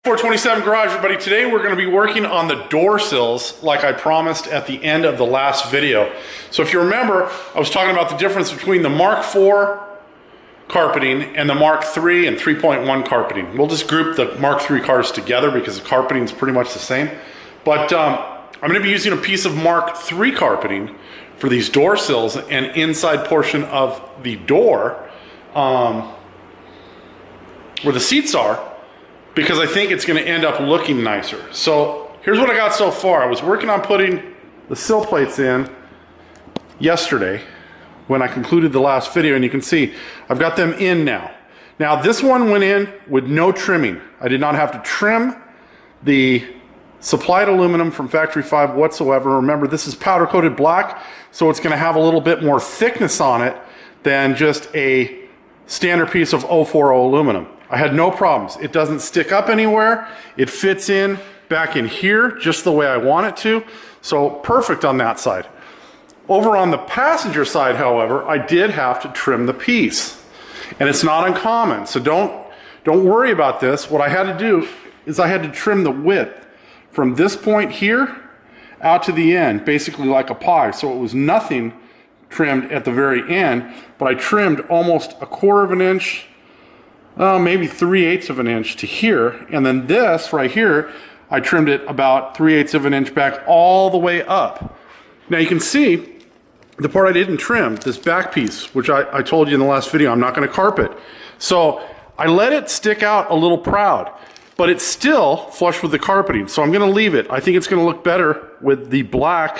427 Garage, everybody. Today we're going to be working on the door sills like I promised at the end of the last video. So if you remember, I was talking about the difference between the Mk4 carpeting and the Mk3 and 3.1 carpeting. We'll just group the Mk3 cars together because the carpeting is pretty much the same. But I'm going to be using a piece of Mk3 carpeting for these door sills and inside portion of the door where the seats are, because I think it's going to end up looking nicer. So here's what I got so far. I was working on putting the sill plates in yesterday when I concluded the last video, and you can see I've got them in now. Now this one went in with no trimming. I did not have to trim the supplied aluminum from Factory 5 whatsoever. Remember, this is powder coated black, so it's going to have a little bit more thickness on it than just a standard piece of 040 aluminum. I had no problems. It doesn't stick up anywhere. It fits in back in here just the way I want it to. So perfect on that side. Over on the passenger side, however, I did have to trim the piece. And it's not uncommon, so don't worry about this. What I had to do is I had to trim the width from this point here out to the end, basically like a pie. So it was nothing trimmed at the very end, but I trimmed almost 1/4 of an inch, maybe 3/8 of an inch to here. And then this right here, I trimmed it about 3/8 of an inch back all the way up. Now you can see the part I didn't trim, this back piece, which I told you in the last video, I'm not going to carpet. So I let it stick out a little proud, but it's still flush with the carpeting. So I'm going to leave it. I think it's going to look better with the black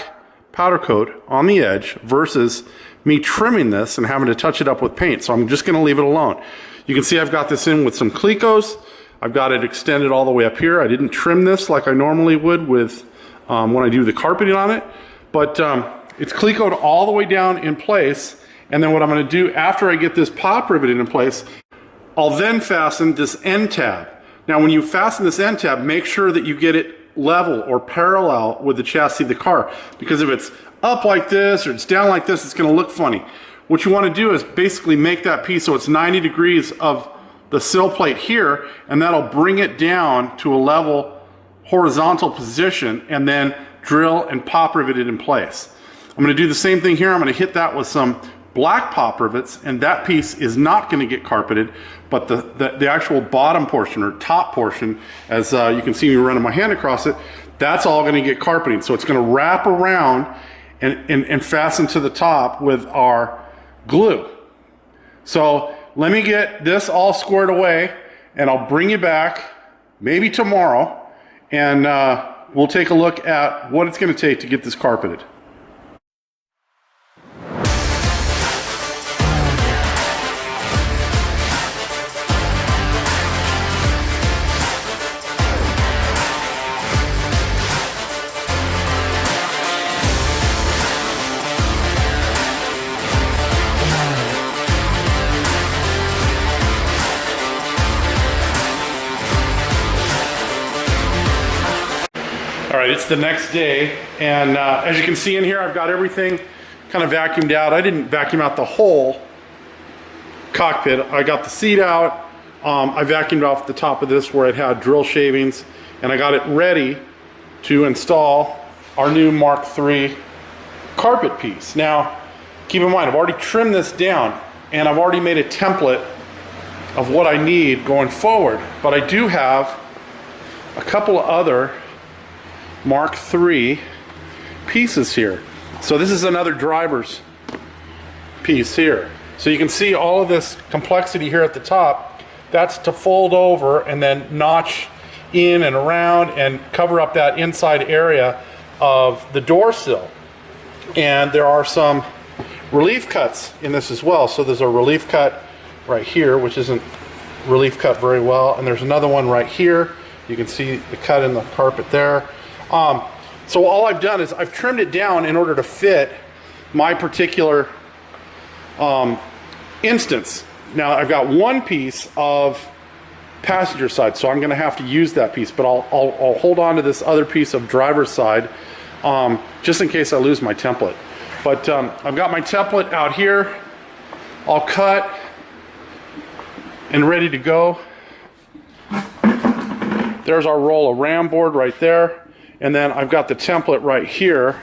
powder coat on the edge versus me trimming this and having to touch it up with paint. So I'm just going to leave it alone. You can see I've got this in with some Clecos. I've got it extended all the way up here. I didn't trim this like I normally would with when I do the carpeting on it, but it's Clecoed all the way down in place. And then what I'm going to do after I get this pop riveted in place, I'll then fasten this end tab. Now when you fasten this end tab, make sure that you get it level or parallel with the chassis of the car, because if it's up like this or it's down like this, it's going to look funny. What you want to do is basically make that piece so it's 90 degrees of the sill plate here, and that'll bring it down to a level horizontal position, and then drill and pop rivet it in place. I'm going to do the same thing here. I'm going to hit that with some black pop rivets, and that piece is not going to get carpeted, but the actual bottom portion or top portion, as you can see me running my hand across it, that's all going to get carpeting. So it's going to wrap around and fasten to the top with our glue. So let me get this all squared away, and I'll bring you back maybe tomorrow, and we'll take a look at what it's going to take to get this carpeted. All right, it's the next day, and as you can see in here, I've got everything kind of vacuumed out. I didn't vacuum out the whole cockpit. I got the seat out. I vacuumed off the top of this where it had drill shavings, and I got it ready to install our new Mk3 carpet piece. Now, keep in mind, I've already trimmed this down, and I've already made a template of what I need going forward, but I do have a couple of other Mk3 pieces here. So this is another driver's piece here. So you can see all of this complexity here at the top. That's to fold over and then notch in and around and cover up that inside area of the door sill. And there are some relief cuts in this as well. So there's a relief cut right here, which isn't relief cut very well, and there's another one right here. You can see the cut in the carpet there. So all I've done is I've trimmed it down in order to fit my particular instance. Now I've got one piece of passenger side, so I'm going to have to use that piece, but I'll hold on to this other piece of driver's side just in case I lose my template. But I've got my template out here all cut and ready to go. There's our roll of RAM board right there. And then I've got the template right here.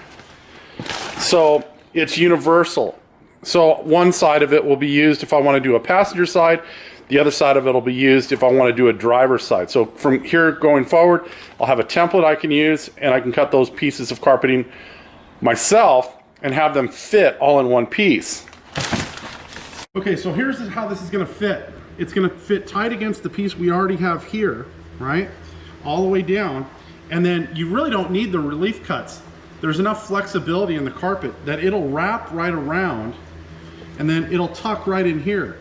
So it's universal. So one side of it will be used if I want to do a passenger side. The other side of it will be used if I want to do a driver's side. So from here going forward, I'll have a template I can use, and I can cut those pieces of carpeting myself and have them fit all in one piece. Okay, so here's how this is going to fit. It's going to fit tight against the piece we already have here, right? All the way down. And then you really don't need the relief cuts. There's enough flexibility in the carpet that it'll wrap right around, and then it'll tuck right in here.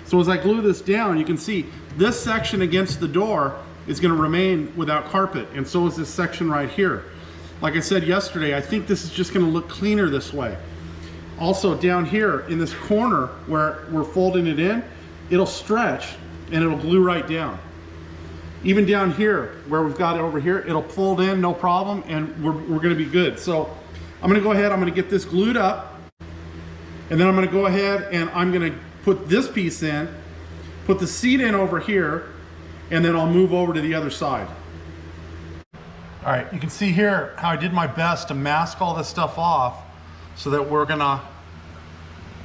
So as I glue this down, you can see this section against the door is going to remain without carpet, and so is this section right here. Like I said yesterday, I think this is just going to look cleaner this way. Also down here in this corner where we're folding it in, it'll stretch and it'll glue right down. Even down here where we've got it over here, it'll fold in no problem, and we're going to be good. So I'm going to go ahead, I'm going to get this glued up, and then I'm going to go ahead and I'm going to put this piece in, put the seat in over here, and then I'll move over to the other side. All right, you can see here how I did my best to mask all this stuff off so that we're gonna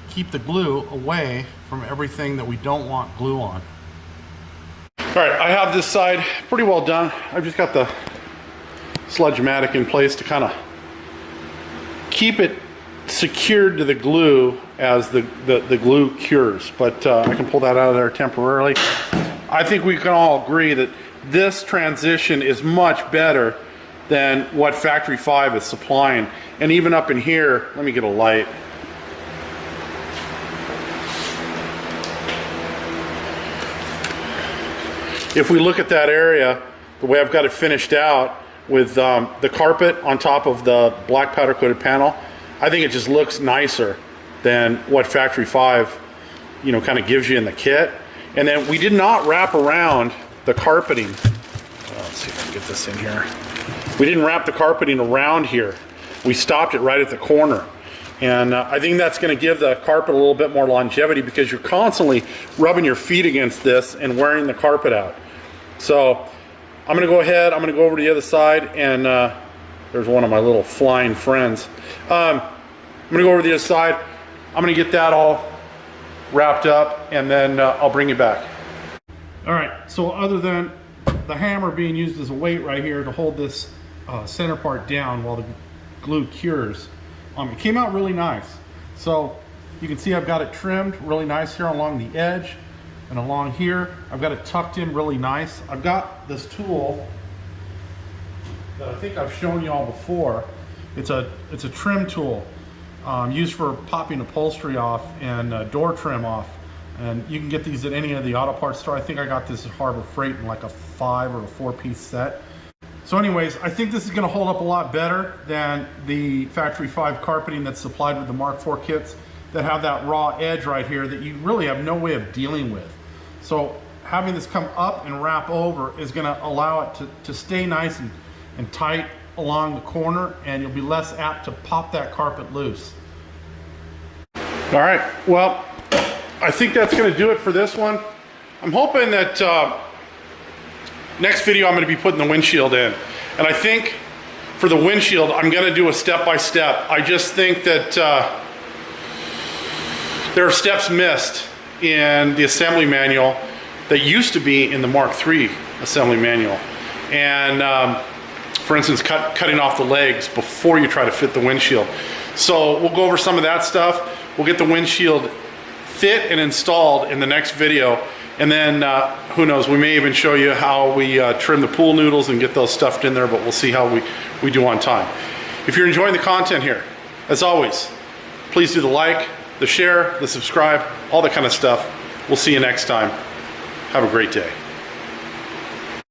keep the glue away from everything that we don't want glue on. All right, I have this side pretty well done. I've just got the Sludge-matic in place to kind of keep it secured to the glue as the glue cures, but I can pull that out of there temporarily. I think we can all agree that this transition is much better than what Factory 5 is supplying. And even up in here, let me get a light. If we look at that area, the way I've got it finished out with the carpet on top of the black powder coated panel, I think it just looks nicer than what Factory 5, you know, kind of gives you in the kit. And then we did not wrap around the carpeting. Let's see if I can get this in here. We didn't wrap the carpeting around here. We stopped it right at the corner. And I think that's going to give the carpet a little bit more longevity because you're constantly rubbing your feet against this and wearing the carpet out. So I'm going to go ahead, I'm going to go over to the other side, and there's one of my little flying friends. I'm going to go over to the other side. I'm going to get that all wrapped up, and then I'll bring you back. All right, so other than the hammer being used as a weight right here to hold this center part down while the glue cures, it came out really nice. So you can see I've got it trimmed really nice here along the edge and along here. I've got it tucked in really nice. I've got this tool that I think I've shown you all before. It's a trim tool used for popping upholstery off and door trim off. And you can get these at any of the auto parts store. I think I got this at Harbor Freight in like a 5 or a 4-piece set. So anyways, I think this is gonna hold up a lot better than the Factory 5 carpeting that's supplied with the Mk4 kits that have that raw edge right here that you really have no way of dealing with. So having this come up and wrap over is gonna allow it to stay nice and tight along the corner, and you'll be less apt to pop that carpet loose. All right, well, I think that's gonna do it for this one. I'm hoping that next video I'm gonna be putting the windshield in. And I think for the windshield, I'm gonna do a step-by-step. I just think that there are steps missed in the assembly manual that used to be in the Mk3 assembly manual. And for instance, cutting off the legs before you try to fit the windshield. So we'll go over some of that stuff. We'll get the windshield fit and installed in the next video. And then who knows, we may even show you how we trim the pool noodles and get those stuffed in there, but we'll see how we do on time. If you're enjoying the content here, as always, please do the like, the share, the subscribe, all that kind of stuff. We'll see you next time. Have a great day.